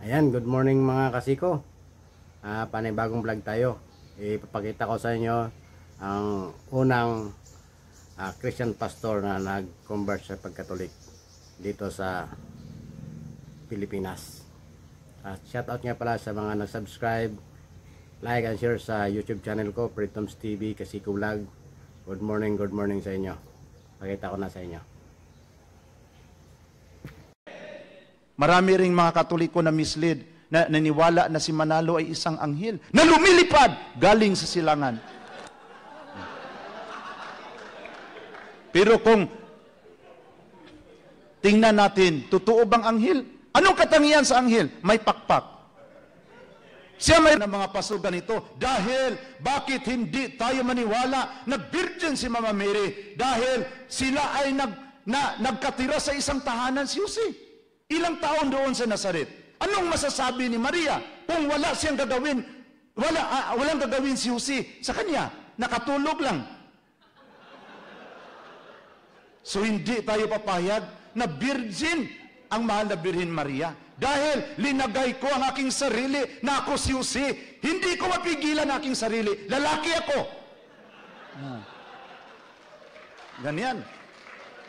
Ayan, good morning mga kasiko. Panibagong vlog tayo. Ipapakita ko sa inyo ang unang Christian pastor na nag-convert sa pagkatolik dito sa Pilipinas. Shoutout nga pala sa mga nag-subscribe, like and share sa YouTube channel ko, Pritoms TV Kasiko Vlog. Good morning sa inyo. Pakita ko na sa inyo. Marami ring mga Katoliko na mislead, na naniwala na si Manalo ay isang anghel na lumilipad galing sa silangan. Pero kung tingnan natin, totoo bang anghel? Anong katangian sa anghel? May pakpak. Siya may mga pastor ganito, dahil bakit hindi tayo maniwala na virgin si Mama Mary? Dahil sila ay nagkatira sa isang tahanan si Jose. Ilang taon doon sa Nazaret. Anong masasabi ni Maria kung wala siyang gagawin, walang gagawin si Jose sa kanya? Nakatulog lang. So hindi tayo papayag na virgin ang mahal na Birhen Maria. Dahil linagay ko ang aking sarili na ako si Jose. Hindi ko mapigilan ang aking sarili. Lalaki ako. Ganyan.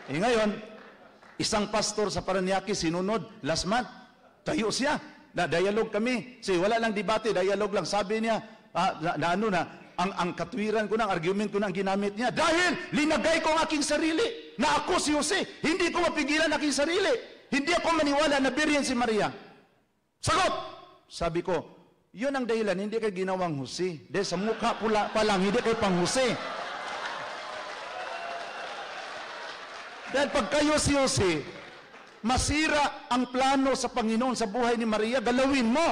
Ngayon, isang pastor sa Paranaque sinunod last month. Tayo siya. Na-dialogue kami. Wala lang debate, dialogue lang. Sabi niya, ang katwiran ko na, ang argument ko na ang ginamit niya. Dahil linagay ko ang aking sarili na ako si Jose. Hindi ko mapigilan ang aking sarili. Hindi ako maniwala na Birhen si Maria. Sagot! Sabi ko, yun ang dahilan, hindi kayo ginawang Jose. Dahil sa mukha pula pa lang, hindi kayo pang Jose. Dahil pag kayo si Jose, masira ang plano sa Panginoon sa buhay ni Maria, galawin mo.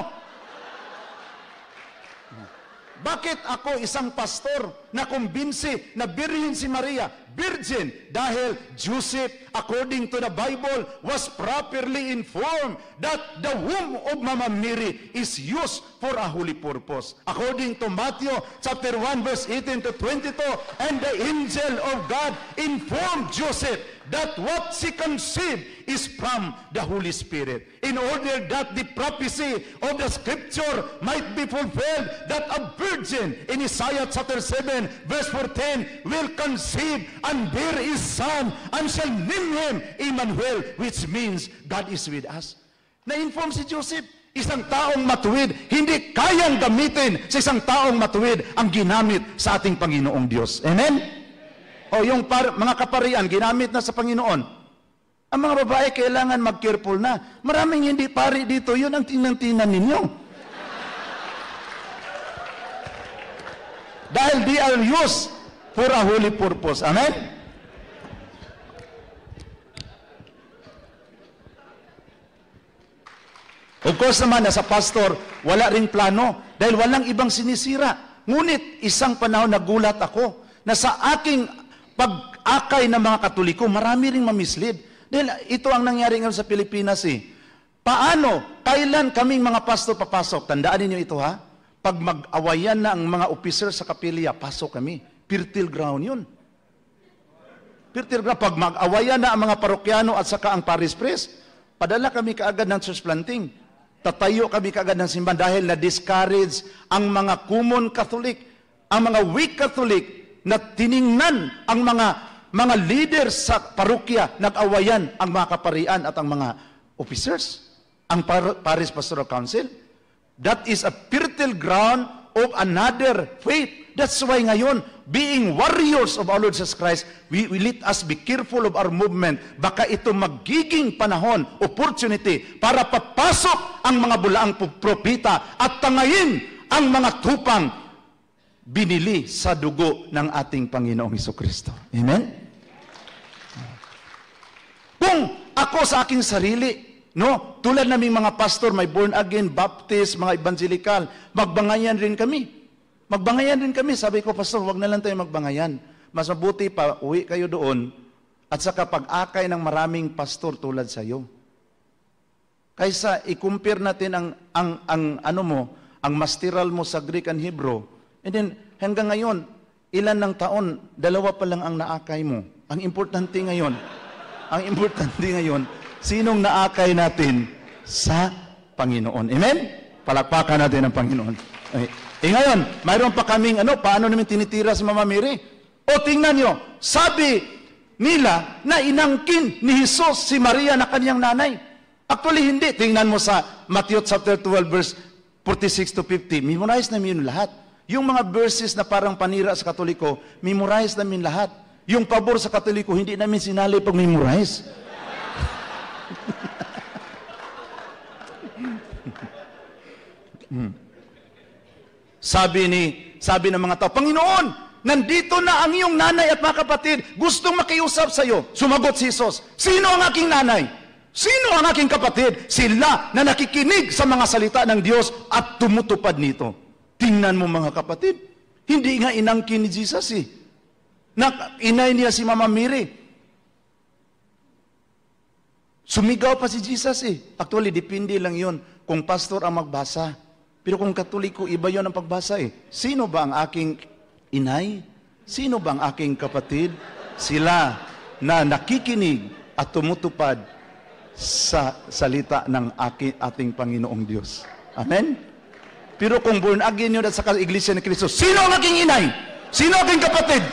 Bakit ako isang pastor na kumbinsi na Birhen si Maria? Virgin, dahil Joseph, according to the Bible, was properly informed that the womb of Mama Mary is used for a holy purpose. According to Matthew chapter 1 verse 18 to 22, and the angel of God informed Joseph that what she conceived is from the Holy Spirit, in order that the prophecy of the scripture might be fulfilled, that a virgin in Isaiah chapter 7 verse 14 will conceive and bear his son, and shall name him Emmanuel, which means God is with us. Na-inform si Joseph, isang taong matuwid, hindi kayang gamitin sa isang taong matuwid ang ginamit sa ating Panginoong Diyos. Amen? O yung mga kaparian, ginamit na sa Panginoon. Ang mga babae, kailangan mag-careful na. Maraming hindi pari dito, yun ang tingnan ninyo. Dahil they are used for a holy purpose. Amen? Of course naman, sa pastor, wala ring plano. Dahil walang ibang sinisira. Ngunit, isang panahon nagulat ako na sa aking pag-akay ng mga Katoliko, marami ring mamislead. Dahil ito ang nangyari ngayon sa Pilipinas Paano? Kailan kaming mga pastor papasok? Tandaan niyo ito ha? Pag mag-awayan na ang mga officer sa kapilya, pasok kami. Fertile ground yun. Fertile ground. Pag mag-awayan na ang mga parokyano at saka ang parish priest, padala kami kaagad ng church planting. Tatayo kami kaagad ng simbahan dahil na-discourage ang mga common Catholic, ang mga weak Catholic, na tiningnan ang mga leaders sa parokya, nag-awayan ang mga kaparian at ang mga officers, ang parish pastoral council. That is a fertile ground of another faith. That's why ngayon, being warriors of our Lord Jesus Christ, we let us be careful of our movement. Baka ito magiging panahon, opportunity, para papasok ang mga bulaang propita at tangayin ang mga tupang binili sa dugo ng ating Panginoong Hesukristo. Amen? Kung ako sa aking sarili, tulad naming mga pastor, may born again, baptist, mga evangelical, magbangayan rin kami. Magbangayan rin kami. Sabi ko, pastor, wag na lang tayo magbangayan. Mas mabuti pa, uwi kayo doon at saka pag-akay ng maraming pastor tulad sa iyo. Kaysa i-compare natin ang masteral mo sa Greek and Hebrew. And then, hanggang ngayon, ilan ng taon, 2 pa lang ang naakay mo. Ang importante ngayon, sinong naakay natin? Sa Panginoon. Amen? Palakpakan natin ang Panginoon. Ngayon, mayroon pa kaming paano namin tinitira si Mama Mary? O tingnan nyo, sabi nila na inangkin ni Jesus si Maria na kanyang nanay. Actually, hindi. Tingnan mo sa Matthew chapter 12, verse 46 to 50. Memorize namin yun lahat. Yung mga verses na parang panira sa Katoliko, memorize namin lahat. Yung pabor sa Katoliko, hindi namin sinali pag memorize. Sabi ng mga tao, Panginoon, nandito na ang iyong nanay at mga kapatid, gustong makiusap sa iyo. Sumagot si Jesus, sino ang aking nanay? Sino ang aking kapatid? Sila na nakikinig sa mga salita ng Diyos at tumutupad nito. Tingnan mo mga kapatid, hindi nga inangkin ni Jesus inay niya si Mama Mary. Sumigaw pa si Jesus Actually, depende lang yun kung pastor ang magbasa. Pero kung Katoliko, iba yun ang pagbasa Sino ba ang aking inay? Sino ba ang aking kapatid? Sila na nakikinig at tumutupad sa salita ng ating Panginoong Diyos. Amen? Pero kung born again yun at sa Iglesia ni Cristo, sino ang aking inay? Sino ang aking kapatid?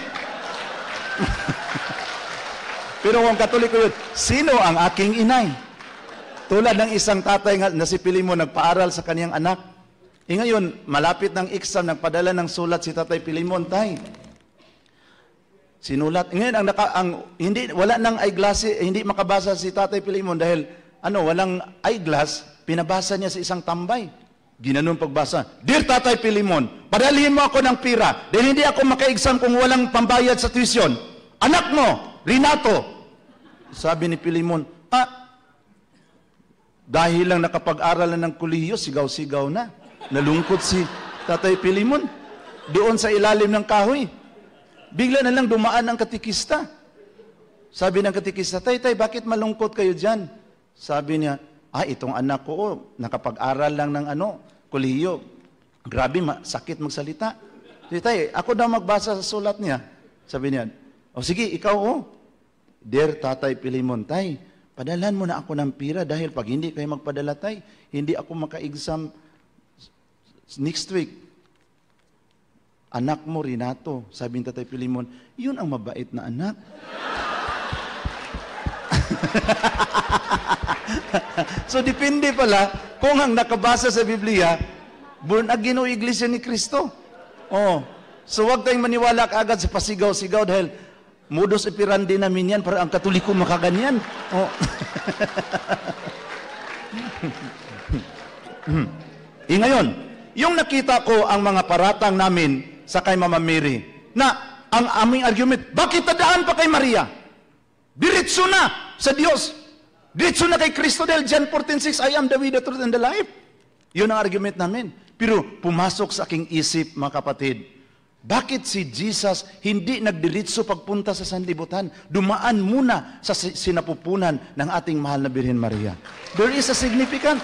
Pero kung Katoliko yun, sino ang aking inay? Tulad ng isang tatay na si Pilimon nagpaaral sa kaniyang anak. Ngayon, malapit ng exam, nagpadala ng sulat si Tatay Pilimon, tay. Sinulat. Ngayon, wala nang eyeglass, hindi makabasa si Tatay Pilimon dahil walang eyeglass, pinabasa niya sa isang tambay. Ginanon pagbasa, Dear Tatay Pilimon, padalhin mo ako ng pira dahil hindi ako maka-exam kung walang pambayad sa tuition. Anak mo, Renato. Sabi ni Pilimon, dahil lang nakapag-aral ng kolehiyo, sigaw-sigaw na. Nalungkot si Tatay Pilimon. Doon sa ilalim ng kahoy. Bigla na lang dumaan ang katikista. Sabi ng katikista, Tay, bakit malungkot kayo dyan? Sabi niya, itong anak ko, nakapag-aral lang ng kolehiyo. Grabe, sakit magsalita. Tay, ako daw magbasa sa sulat niya. Sabi niya, sige, ikaw Dear Tatay Pilimon, Tay, padalhan mo na ako ng pira dahil pag hindi kayo magpadala, Tay, hindi ako maka-exam next week. Anak mo, Renato, sabi ni Tatay Pilimon, yun ang mabait na anak. So, depende pala kung ang nakabasa sa Biblia, born again o Iglesia ni Cristo. So, huwag tayong maniwala kaagad sa pasigaw-sigaw dahil modus operandi namin yan para ang Katoliko makaganyan. Ngayon, yung nakita ko ang mga paratang namin sa kay Mama Mary, na ang aming argument, bakit tadaan pa kay Maria? Diretso na sa Diyos. Diretso na kay Kristo dahil John 14:6, I am the way, the truth, and the life. Yun ang argument namin. Pero pumasok sa aking isip, mga kapatid, bakit si Jesus hindi nagdiretso pagpunta sa sanlibutan? Dumaan muna sa sinapupunan ng ating mahal na Birhen Maria. There is a significant.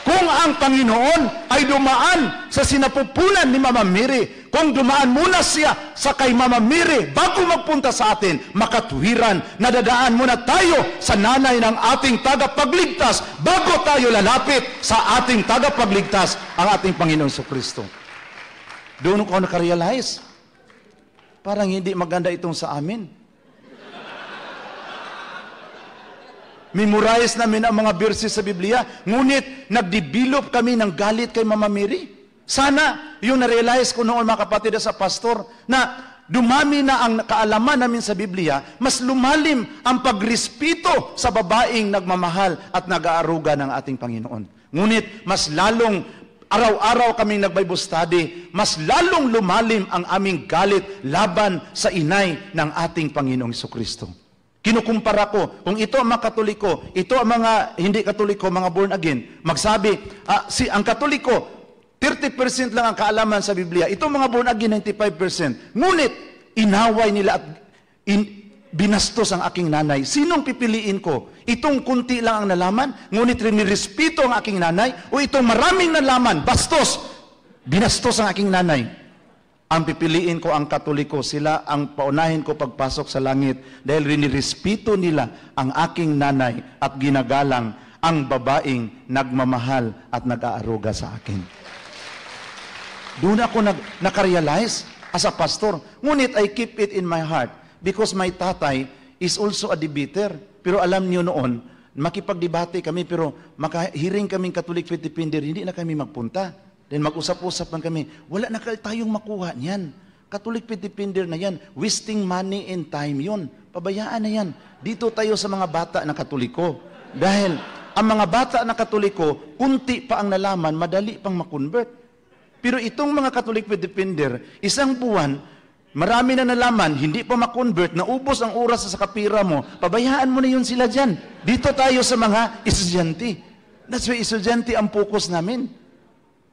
Kung ang Panginoon ay dumaan sa sinapupunan ni Mama Mary, kung dumaan muna siya sa kay Mama Mary bago magpunta sa atin, makatuwiran, nadadaan muna tayo sa nanay ng ating tagapagligtas bago tayo lalapit sa ating tagapagligtas, ang ating Panginoon Kristo. Doon ko nakarealize, parang hindi maganda itong sa amin. Memorize namin ang mga verses sa Biblia, ngunit nagdevelop kami ng galit kay Mama Mary. Sana yung na-realize ko noon, mga kapatid sa pastor, na dumami na ang kaalaman namin sa Biblia, mas lumalim ang pagrespeto sa babaeng nagmamahal at nag-aaruga ng ating Panginoon. Ngunit mas lalong araw-araw kaming nag-Bible study, mas lalong lumalim ang aming galit laban sa inay ng ating Panginoong Kristo. Kinukumpara ko, kung ito ang mga Katoliko, ito ang mga hindi Katoliko, mga born again, magsabi, ang Katoliko, 30% lang ang kaalaman sa Biblia. Ito mga born again, 95%. Ngunit, inaway nila at binastos ang aking nanay. Sinong pipiliin ko? Itong kunti lang ang nalaman, ngunit rinirespeto ang aking nanay, o itong maraming nalaman, bastos, binastos ang aking nanay. Ang pipiliin ko ang Katoliko, sila ang paunahin ko pagpasok sa langit dahil rinirespeto nila ang aking nanay at ginagalang ang babaeng nagmamahal at nag-aaruga sa akin. Doon ako nakarealize as a pastor. Ngunit I keep it in my heart because my tatay is also a debater. Pero alam niyo noon, makipagdebate kami pero makahiring kaming Catholic Faith Defender, hindi na kami magpunta. Then mag-usap-usap lang kami, wala na tayong makuha niyan. Catholic Faith Defender na yan, wasting money and time yun. Pabayaan na yan. Dito tayo sa mga bata na Katoliko. Dahil ang mga bata na Katoliko, kunti pa ang nalaman, madali pang makonvert. Pero itong mga Catholic Faith Defender, isang buwan, marami na nalaman, hindi pa makonvert, naubos ang oras sa kapira mo, pabayaan mo na yun sila dyan. Dito tayo sa mga estudyante. That's why estudyante ang focus namin.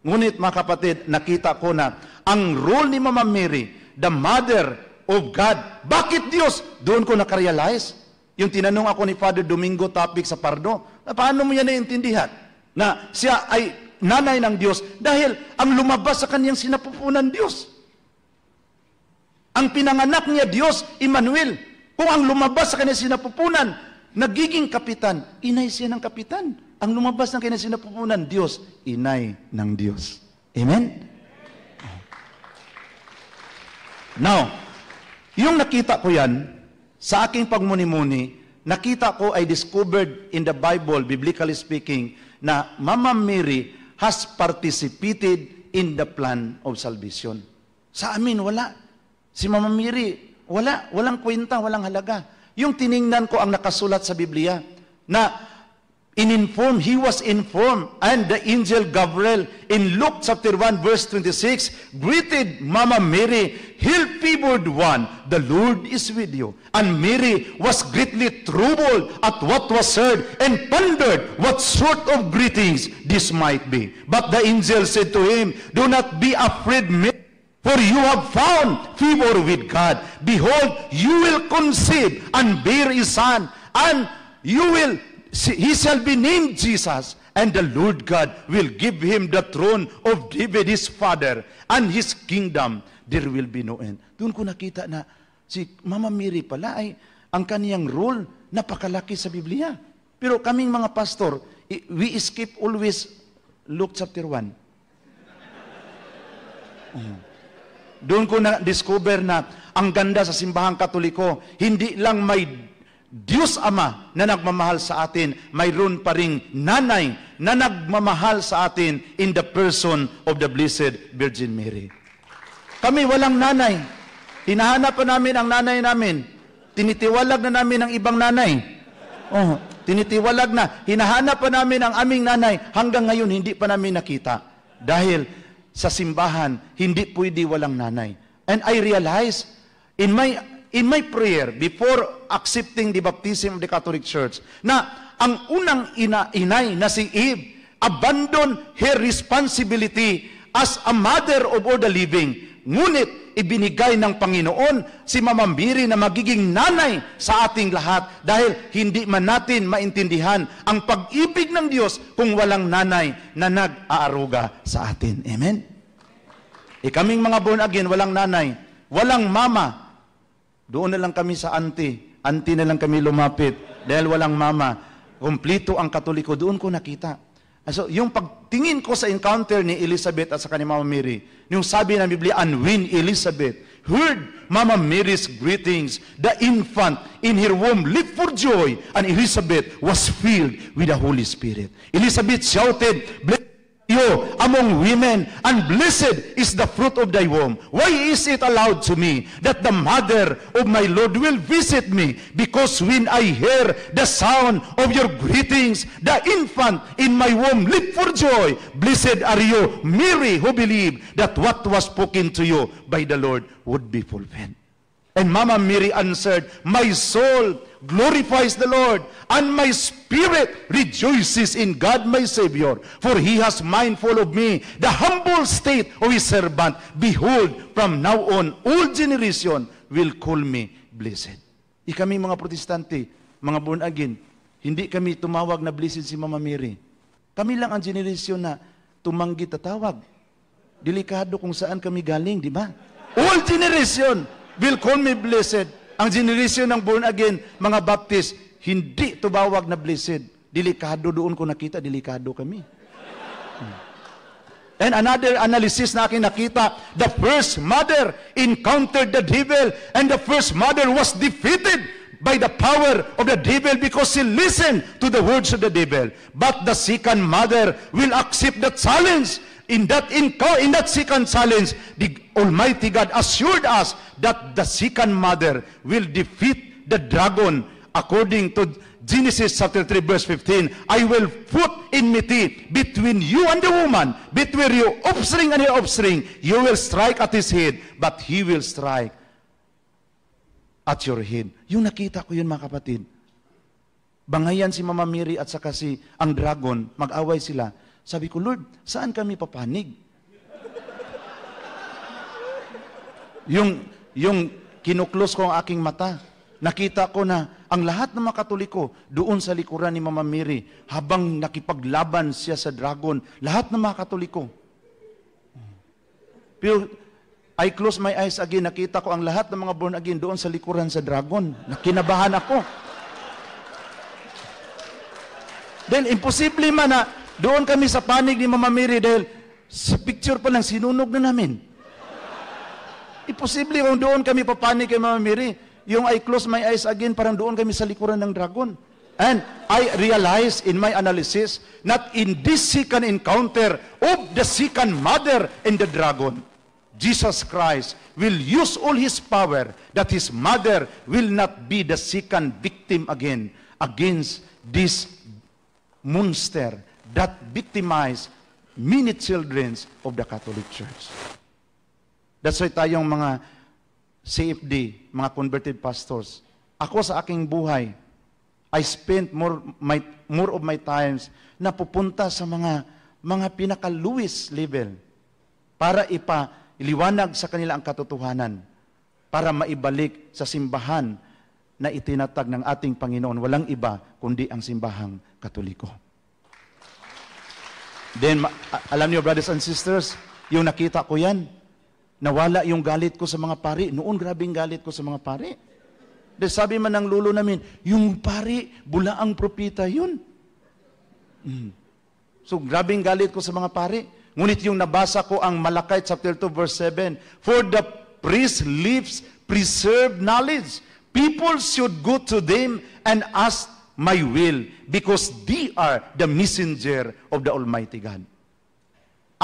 Ngunit mga kapatid, nakita ko na ang role ni Mama Mary, the mother of God, bakit Diyos? Doon ko nakarealize. Yung tinanong ako ni Father Domingo topic sa Pardo, paano mo yan naiintindihan? Na siya ay nanay ng Diyos dahil ang lumabas sa kanyang sinapupunan Diyos. Ang pinanganak niya Diyos, Emmanuel. Kung ang lumabas sa kanyang sinapupunan, nagiging kapitan, inay siya ng kapitan. Ang lumabas ng kanyang sinapupunan, Diyos, inay ng Diyos. Amen? Now, yung nakita ko yan, sa aking pagmuni-muni, nakita ko ay discovered in the Bible, biblically speaking, na Mama Mary has participated in the plan of salvation. Sa amin, wala. Si Mama Mary, walang kwenta, walang halaga. Yung tiningnan ko ang nakasulat sa Biblia, na he was informed, and the angel Gabriel in Luke chapter 1 verse 26 greeted Mama Mary, "Hail favored one, the Lord is with you." And Mary was greatly troubled at what was heard and pondered what sort of greetings this might be. But the angel said to him, "Do not be afraid, Mary, for you have found favor with God. Behold, you will conceive and bear a son, and he shall be named Jesus, and the Lord God will give him the throne of David his father, and his kingdom there will be no end." Doon ko nakita na si Mama Mary pala ay ang kaniyang role napakalaki sa Biblia. Pero kaming mga pastor, we skip always Luke chapter 1. Doon ko na-discover na ang ganda sa simbahang Katoliko, hindi lang may Diyos Ama na nagmamahal sa atin, mayroon pa ring nanay na nagmamahal sa atin in the person of the Blessed Virgin Mary. Kami walang nanay. Hinahanap pa namin ang nanay namin. Tinitiwalag na namin ang ibang nanay. Tinitiwalag na. Hinahanap pa namin ang aming nanay. Hanggang ngayon, hindi pa namin nakita. Dahil sa simbahan, hindi pwede walang nanay. And I realize, in my prayer, before accepting the baptism of the Catholic Church, na ang unang inay na si Eve, abandon her responsibility as a mother of all the living. Ngunit, ibinigay ng Panginoon si Mama Mary na magiging nanay sa ating lahat dahil hindi man natin maintindihan ang pag-ibig ng Diyos kung walang nanay na nag-aaruga sa atin. Amen? Kaming mga born again, walang nanay, walang mama. Doon na lang kami sa auntie na lang kami lumapit dahil walang mama. Kumplito ang Katoliko, doon ko nakita. So, yung pagtingin ko sa encounter ni Elizabeth at sa kanyang Mama Mary, yung sabi ng Biblia, "And when Elizabeth heard Mama Mary's greetings, the infant in her womb leaped for joy, and Elizabeth was filled with the Holy Spirit." Elizabeth shouted, "Blessed you among women, and blessed is the fruit of thy womb. Why is it allowed to me that the mother of my Lord will visit me? Because when I hear the sound of your greetings, the infant in my womb leap for joy. Blessed are you, Mary, who believed that what was spoken to you by the Lord would be fulfilled." And Mama Mary answered, "My soul glorifies the Lord, and my spirit rejoices in God my Savior, for He has mindful of me, the humble state of His servant. Behold, from now on, all generation will call me blessed." Kami mga Protestante, mga born again, hindi kami tumawag na blessed si Mama Mary. Kami lang ang generation na tumanggi tatawag. Delikado kung saan kami galing, di ba? All generation will call me blessed. Ang generation ng born again, mga Baptist, hindi tumawag na blessed. Delikado doon ko nakita, delikado kami. And another analysis na aking nakita, the first mother encountered the devil and the first mother was defeated by the power of the devil because she listened to the words of the devil. But the second mother will accept the challenge. In that second challenge, the Almighty God assured us that the second mother will defeat the dragon according to Genesis chapter 3 verse 15, I will put enmity between you and the woman, between your offspring and your offspring. You will strike at his head, but he will strike at your head. Yung nakita ko yun, mga kapatid. Bangayan si Mama Mary at saka si ang dragon, mag-away sila. Sabi ko, Lord, saan kami papanig? yung kinuklos ko ang aking mata, nakita ko na ang lahat ng mga Katoliko doon sa likuran ni Mama Mary habang nakipaglaban siya sa dragon. Lahat ng mga Katoliko. Pero I close my eyes again, nakita ko ang lahat ng mga born again doon sa likuran sa dragon. Nakinabahan ako. Then, imposible man na doon kami sa panig ni Mama Mary dahil sa picture pa lang sinunog na namin. Imposible kung doon kami papanig kay Mama Mary. Yung I close my eyes again, parang doon kami sa likuran ng dragon. And I realized in my analysis, not in this second encounter of the second mother and the dragon, Jesus Christ will use all His power that His mother will not be the second victim again against this monster that victimized many children of the Catholic Church. That's why tayong mga CFD, mga converted pastors, ako sa aking buhay, I spent more of my times na pupunta sa mga pinaka-lowest level para iliwanag sa kanila ang katotohanan, para maibalik sa simbahan na itinatag ng ating Panginoon. Walang iba kundi ang simbahang Katoliko. Then, alam niyo, brothers and sisters, yung nakita ko yan, nawala yung galit ko sa mga pari. Noon, grabing galit ko sa mga pari. Dahil sabi man ng lolo namin, yung pari, bulaang propita yun. So, grabing galit ko sa mga pari. Ngunit yung nabasa ko ang Malakay chapter 2 verse 7, for the priest lives preserved knowledge. People should go to them and ask my will because they are the messenger of the Almighty God.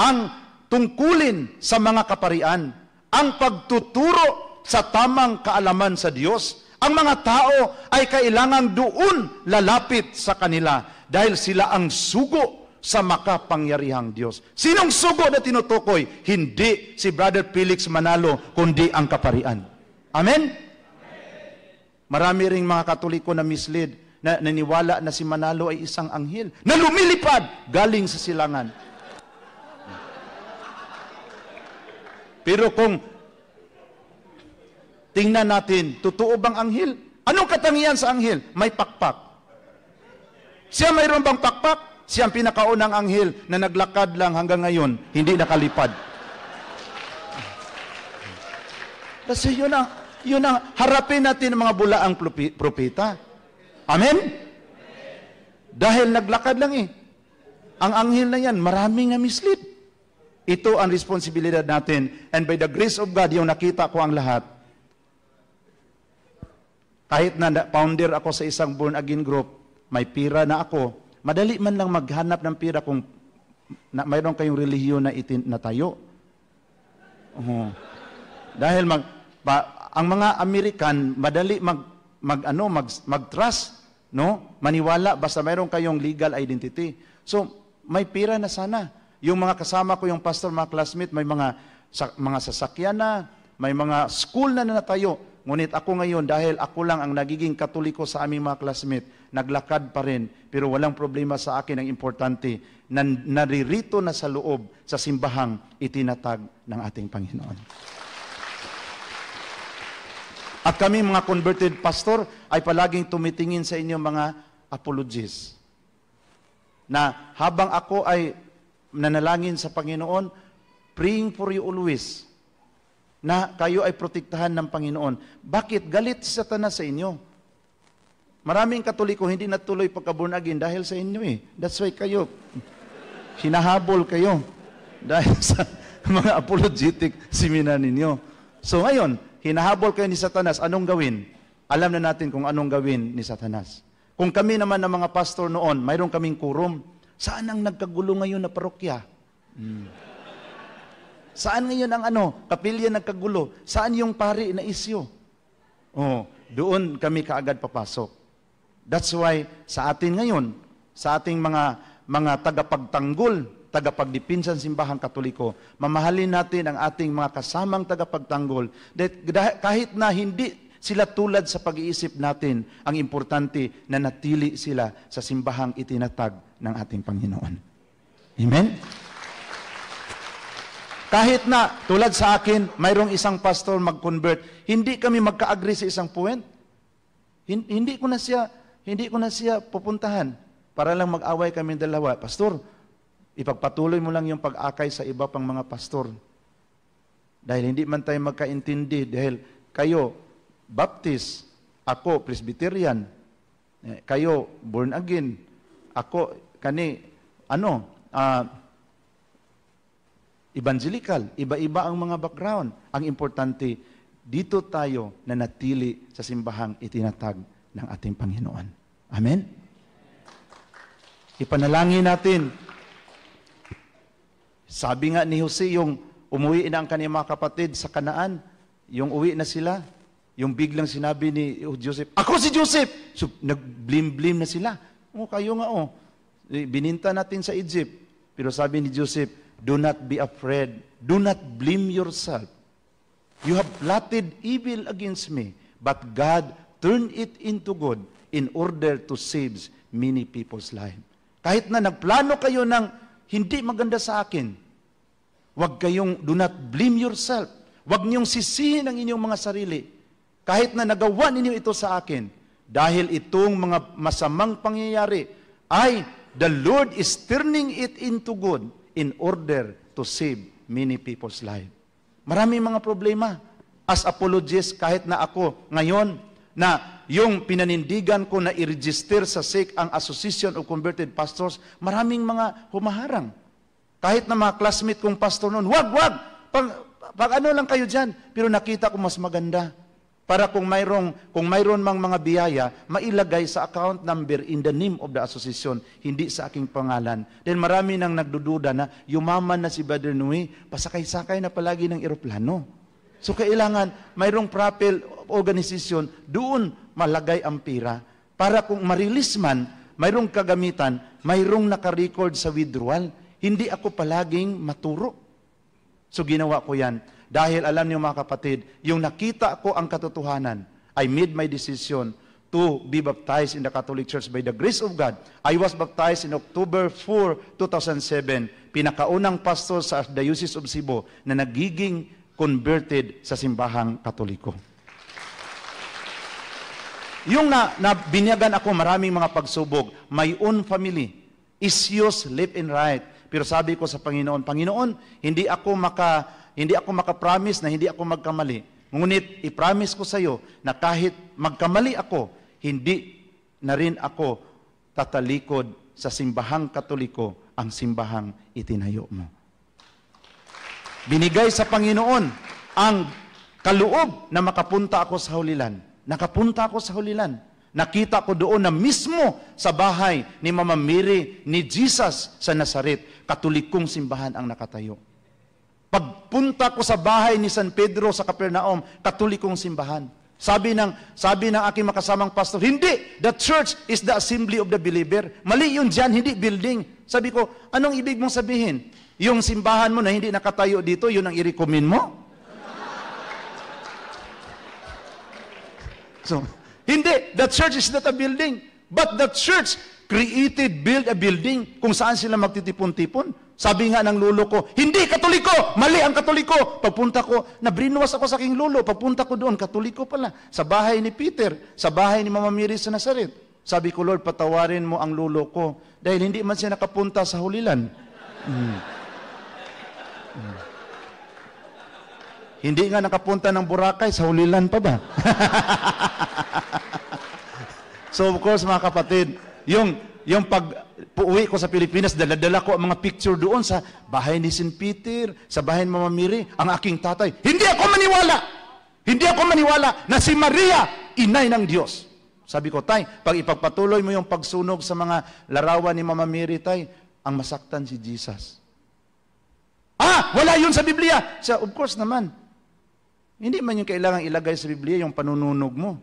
Ang tungkulin sa mga kaparian, ang pagtuturo sa tamang kaalaman sa Diyos. Ang mga tao ay kailangang doon lalapit sa kanila dahil sila ang sugo sa makapangyarihang Diyos. Sinong sugo na tinutukoy? Hindi si Brother Felix Manalo, kundi ang kaparian. Amen? Marami ring mga Katoliko na misled, na naniwala na si Manalo ay isang anghel na lumilipad galing sa silangan. Pero kung tingnan natin, totoo bang anghel? Anong katangian sa anghel? May pakpak. Siya mayroon bang pakpak? Siya ang pinakaunang anghel na naglakad lang hanggang ngayon, hindi nakalipad. Kasi yun ang harapin natin ng mga bulaang propeta. Amen? Dahil naglakad lang eh. Ang anghel na yan, maraming nga mislead. Ito ang responsibilidad natin. And by the grace of God, yung nakita ko ang lahat. Kahit na founder ako sa isang born-again group, may pira na ako, madali man lang maghanap ng pira kung mayroon kayong relihiyon na itinatayo. Dahil ang mga American, madali mag-trust, no? Maniwala, basta mayroon kayong legal identity. So, may pira na sana. Yung mga kasama ko, yung pastor, mga classmate, may mga sasakyan na, may mga school na natayo. Ngunit ako ngayon, dahil ako lang ang nagiging Katoliko sa aming mga classmate, naglakad pa rin, pero walang problema sa akin. Ang importante, naririto na sa loob, sa simbahang itinatag ng ating Panginoon. At kami mga converted pastor, ay palaging tumitingin sa inyo mga apologies. Na habang ako ay nanalangin sa Panginoon, praying for you always, na kayo ay protektahan ng Panginoon. Bakit? Galit si Satanas sa inyo. Maraming Katoliko hindi natuloy pagka-born again dahil sa inyo eh. That's why kayo, hinahabol kayo dahil sa mga apologetic seminar ninyo. So ngayon, hinahabol kayo ni Satanas, anong gawin? Alam na natin kung anong gawin ni Satanas. Kung kami naman ng mga pastor noon, mayroon kaming quorum, saan ang nagkagulo ngayon na parokya? Saan ngayon ang kapilya nagkagulo? Saan yung pari na isyo? Doon kami kaagad papasok. That's why sa atin ngayon, sa ating mga tagapagtanggol, tagapagdipinsan simbahang Katoliko, mamahalin natin ang ating mga kasamang tagapagtanggol. Kahit na hindi sila tulad sa pag-iisip natin, ang importante na natili sila sa simbahang itinatag ng ating Panginoon. Amen? Kahit na, tulad sa akin, mayroong isang pastor mag-convert, hindi kami magka-agree sa isang point. Hindi ko na siya pupuntahan para lang mag-away kami dalawa. Pastor, ipagpatuloy mo lang yung pag-akay sa iba pang mga pastor. Dahil hindi man tayo magkaintindi, dahil kayo, Baptist, ako, Presbyterian, kayo, born again, ako, evangelical, iba-iba ang mga background. Ang importante, dito tayo na natili sa simbahang itinatag ng ating Panginoon. Amen? Ipanalangin natin. Sabi nga ni Jose, yung umuwi na ang kanyang mga kapatid sa Kanaan, yung uwi na sila, yung biglang sinabi ni Joseph, ako si Joseph! So, nag-blim-blim na sila. Kayo nga bininta natin sa Egypt. Pero sabi ni Joseph, do not be afraid. Do not blame yourself. You have plotted evil against me, but God turned it into good in order to save many people's life. Kahit na nagplano kayo ng hindi maganda sa akin, do not blame yourself. Huwag niyong sisihin ang inyong mga sarili. Kahit na nagawa ninyo ito sa akin, dahil itong mga masamang pangyayari ay the Lord is turning it into good in order to save many people's life. Maraming mga problema. As apologists, kahit na ako ngayon, na yung pinanindigan ko na i-register sa SEC ang Association of Converted Pastors, maraming mga humaharang. Kahit na mga classmate kong pastor noon, wag! Pag ano lang kayo dyan, pero nakita ko mas maganda. Para kung mayroon mang mga biyaya, mailagay sa account number in the name of the association, hindi sa aking pangalan. Then marami nang nagdududa na yumaman na si Brother Nui, pasakay-sakay na palagi ng eroplano. So kailangan mayroong proper organisasyon, doon malagay ang pira. Para kung ma-release man, mayroong kagamitan, mayroong naka-record sa withdrawal. Hindi ako palaging maturo. So ginawa ko yan. Dahil alam niyo mga kapatid, yung nakita ko ang katotohanan, I made my decision to be baptized in the Catholic Church by the grace of God. I was baptized in October 4, 2007, pinakaunang pastor sa Diocese of Cebu na nagiging converted sa simbahang Katoliko. Yung binyagan ako maraming mga pagsubok, my own family, issues left and right. Pero sabi ko sa Panginoon, Panginoon, hindi ako maka-promise na hindi ako magkamali. Ngunit i-promise ko sa iyo na kahit magkamali ako, hindi na rin ako tatalikod sa simbahang Katoliko, ang simbahang itinayo mo. Binigay sa Panginoon ang kaloob na makapunta ako sa Hulilan. Nakapunta ako sa Hulilan. Nakita ko doon na mismo sa bahay ni Mama Mary ni Jesus sa Nazaret, Katolikong simbahan ang nakatayo. Pagpunta ko sa bahay ni San Pedro sa Capernaum, Katolikong simbahan. Sabi ng aking makasamang pastor, hindi, the church is the assembly of the believer. Mali yun dyan, hindi building. Sabi ko, anong ibig mong sabihin? Yung simbahan mo na hindi nakatayo dito, yun ang i-recommend mo? So, hindi, the church is not a building. But the church build a building kung saan sila magtitipon-tipon. Sabi nga ng lulo ko, hindi Katoliko! Mali ang Katoliko! Pagpunta ko, nabrinuwas ako sa aking lulo. Pagpunta ko doon, Katoliko pala. Sa bahay ni Peter, sa bahay ni Mama Mary sa Nazaret. Sabi ko, Lord, patawarin mo ang lulo ko. Dahil hindi man siya nakapunta sa Hulilan. Hindi nga nakapunta ng Boracay, sa Hulilan pa ba? So of course mga kapatid, yung pag uwi ko sa Pilipinas, dala-dala ko ang mga picture doon sa bahay ni St. Peter, sa bahay ni Mama Mary, ang aking tatay. Hindi ako maniwala na si Maria, inay ng Diyos. Sabi ko, tay, pag ipagpatuloy mo yung pagsunog sa mga larawan ni Mama Mary, tay, ang masaktan si Jesus. Wala yun sa Biblia. So, of course naman. Hindi man yung kailangang ilagay sa Biblia yung panununog mo.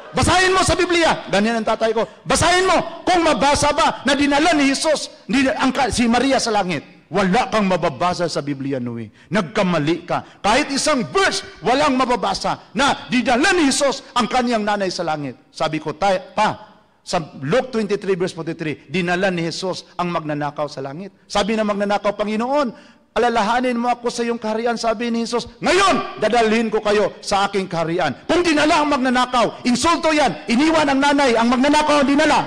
Basahin mo sa Biblia. Ganyan ang tatay ko. Basahin mo kung mabasa ba na dinala ni Jesus si Maria sa langit. Wala kang mababasa sa Biblia, Noe. Nagkamali ka. Kahit isang verse, walang mababasa na dinala ni Jesus ang kanyang nanay sa langit. Sabi ko, sa Luke 23 verse 43, dinala ni Jesus ang magnanakaw sa langit. Sabi na magnanakaw, Panginoon, alalahanin mo ako sa iyong kaharian, sabi ni Jesus, ngayon, dadalhin ko kayo sa aking kaharian. Kung dinala ang magnanakaw, insulto yan, iniwan ang nanay, ang magnanakaw ang dinala.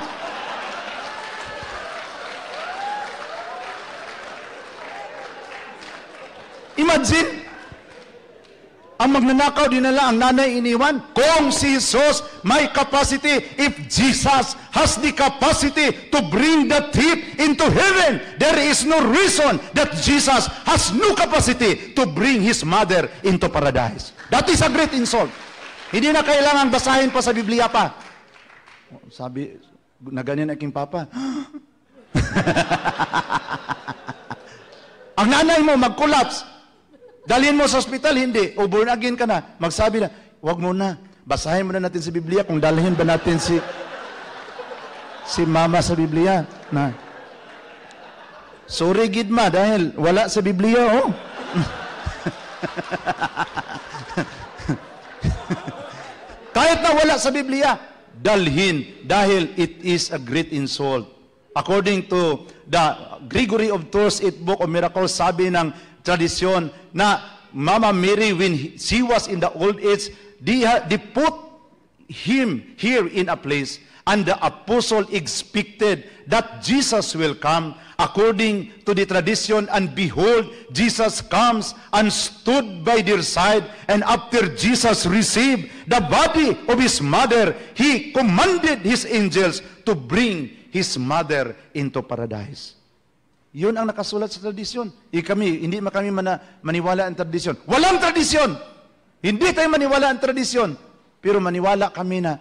Imagine, ang magnanakaw dinala, ang nanay iniwan. Kung si Jesus may capacity, if Jesus has the capacity to bring the thief into heaven, there is no reason that Jesus has no capacity to bring his mother into paradise. That is a great insult. Hindi na kailangan basahin pa sa Biblia pa. Sabi, na ganyan aking papa. Ang nanay mo mag-collapse. Dalhin mo sa ospital, hindi. O born again ka na. Magsabi na, wag mo na. Basahin mo na natin sa Biblia kung dalhin ba natin si mama sa Biblia. Na. Sorry, Gidma, dahil wala sa Biblia, oh. Kahit na wala sa Biblia, dalhin dahil it is a great insult. According to the Gregory of Tours 8 Book of Miracles, sabi ng tradisyon na Mama Mary, when she was in the old age, they put him here in a place, and the apostle expected that Jesus will come according to the tradition, and behold, Jesus comes and stood by their side, and after Jesus received the body of his mother, he commanded his angels to bring his mother into paradise. Yun ang nakasulat sa tradisyon. Hindi kami maniwala ang tradisyon. Walang tradisyon! Hindi tayo maniwala ang tradisyon. Pero maniwala kami na,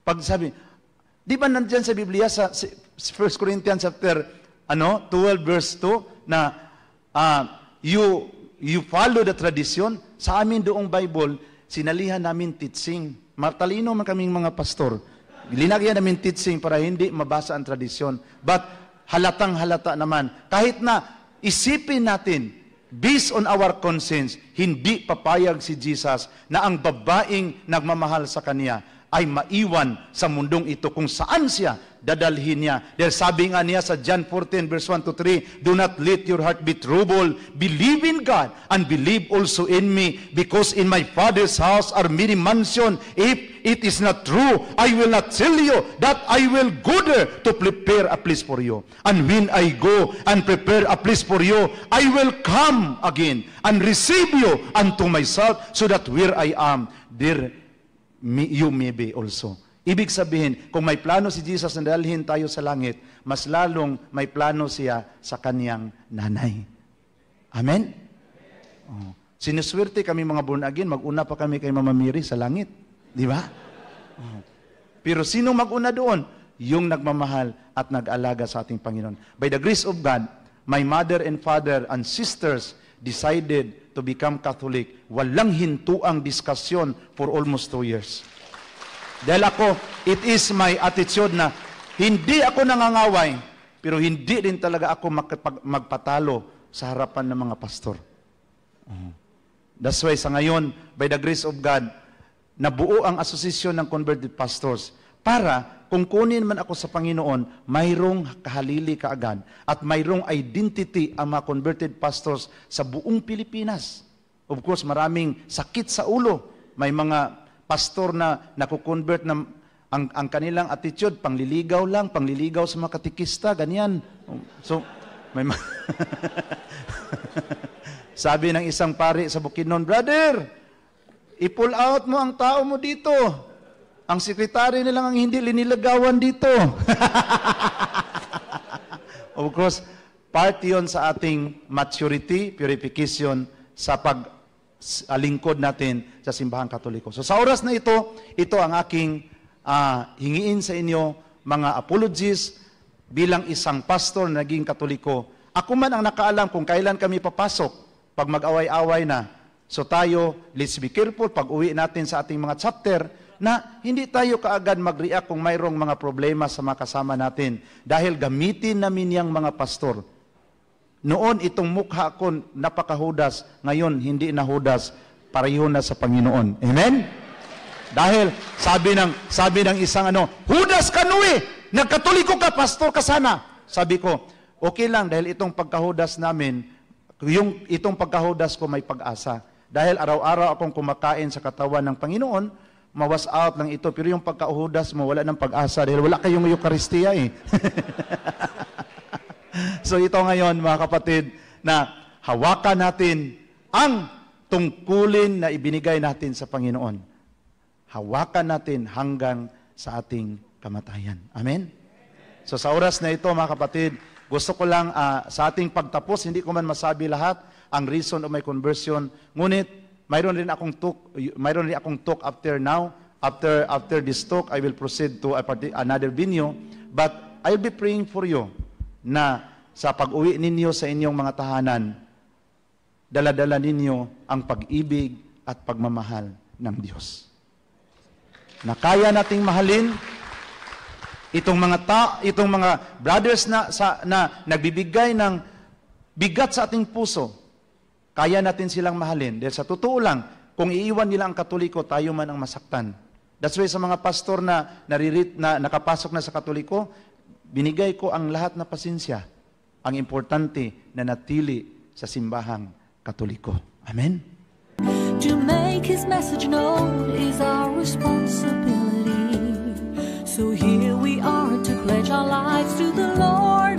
pag sabi, di ba nandyan sa Biblia, sa 1 Corinthians chapter 12 verse 2, na you follow the tradition. Sa amin doong Bible, sinalihan namin teaching. Matalino man kaming mga pastor. Linagyan namin teaching para hindi mabasa ang tradisyon. But halatang halata naman, kahit na isipin natin, based on our conscience, hindi papayag si Jesus na ang babaeng nagmamahal sa kanya ay maiwan sa mundong ito kung saan siya dadalhin niya. Dahil sabi nga niya sa John 14 verse 1 to 3, do not let your heart be troubled. Believe in God and believe also in me, because in my Father's house are many mansions. If it is not true, I will not tell you that I will go there to prepare a place for you. And when I go and prepare a place for you, I will come again and receive you unto myself, so that where I am, there you may be also. Ibig sabihin, kung may plano si Jesus na dalhin tayo sa langit, mas lalong may plano siya sa kaniyang nanay. Amen? Oh. Sinuswerte kami mga born again, mag-una pa kami kay Mama Mary sa langit. Di ba? Oh. Pero sino mag-una doon? Yung nagmamahal at nag-alaga sa ating Panginoon. By the grace of God, my mother and father and sisters decided to become Catholic. Walang hintuang diskusyon for almost 2 years. Dahil ako, it is my attitude na hindi ako nangangaway, pero hindi din talaga ako magpatalo sa harapan ng mga pastor. That's why sa ngayon, by the grace of God, nabuo ang asosasyon ng converted pastors para kung kunin man ako sa Panginoon, mayroong kahalili kaagad at mayroong identity ang mga converted pastors sa buong Pilipinas. Of course, maraming sakit sa ulo. May mga pastor na nakukonvert na ang kanilang attitude, pangliligaw lang, pangliligaw sa mga katikista, ganyan. So, may sabi ng isang pari sa Bukidnon, brother, I-pull out mo ang tao mo dito. Ang sekretary na lang ang hindi linilagawan dito. Of course, part yun sa ating maturity, purification, sa paglingkod natin sa simbahang Katoliko. So sa oras na ito ang aking hingiin sa inyo, mga apologies, bilang isang pastor na naging Katoliko. Ako man ang nakaalam kung kailan kami papasok pag mag-away-away na. So tayo, let's be careful pag uwi natin sa ating mga chapter na hindi tayo kaagad mag-react kung mayroong mga problema sa mga kasama natin. Dahil gamitin namin yung mga pastor. Noon itong mukha ko napakahudas, ngayon hindi na hudas, pareho na sa Panginoon. Amen? Dahil sabi ng isang hudas ka nuwi, nagkatoliko ka, pastor ka sana. Sabi ko, okay lang dahil itong pagkahudas namin, itong pagkahudas ko may pag-asa. Dahil araw-araw akong kumakain sa katawan ng Panginoon, mawas out lang ito. Pero yung pagkahudas mo, wala ng pag-asa dahil wala kayong Eucharistia eh. So ito ngayon mga kapatid, na hawakan natin ang tungkulin na ibinigay natin sa Panginoon. Hawakan natin hanggang sa ating kamatayan. Amen? So sa oras na ito mga kapatid, gusto ko lang sa ating pagtapos, hindi ko man masabi lahat ang reason of my conversion. Ngunit mayroon rin akong talk after now. After this talk, I will proceed to another venue. But I'll be praying for you na sa pag-uwi ninyo sa inyong mga tahanan, dala-dala ninyo ang pag-ibig at pagmamahal ng Diyos. Na kaya nating mahalin itong mga brothers na nagbibigay ng bigat sa ating puso. Kaya natin silang mahalin. Dahil sa totoo lang, kung iiwan nila ang Katoliko, tayo man ang masaktan. That's why sa mga pastor na nakapasok na sa Katoliko, binigay ko ang lahat na pasensya. Ang importante na natili sa simbahang Katoliko. Amen? To make His message known is our responsibility. So here we are to pledge our lives to the Lord.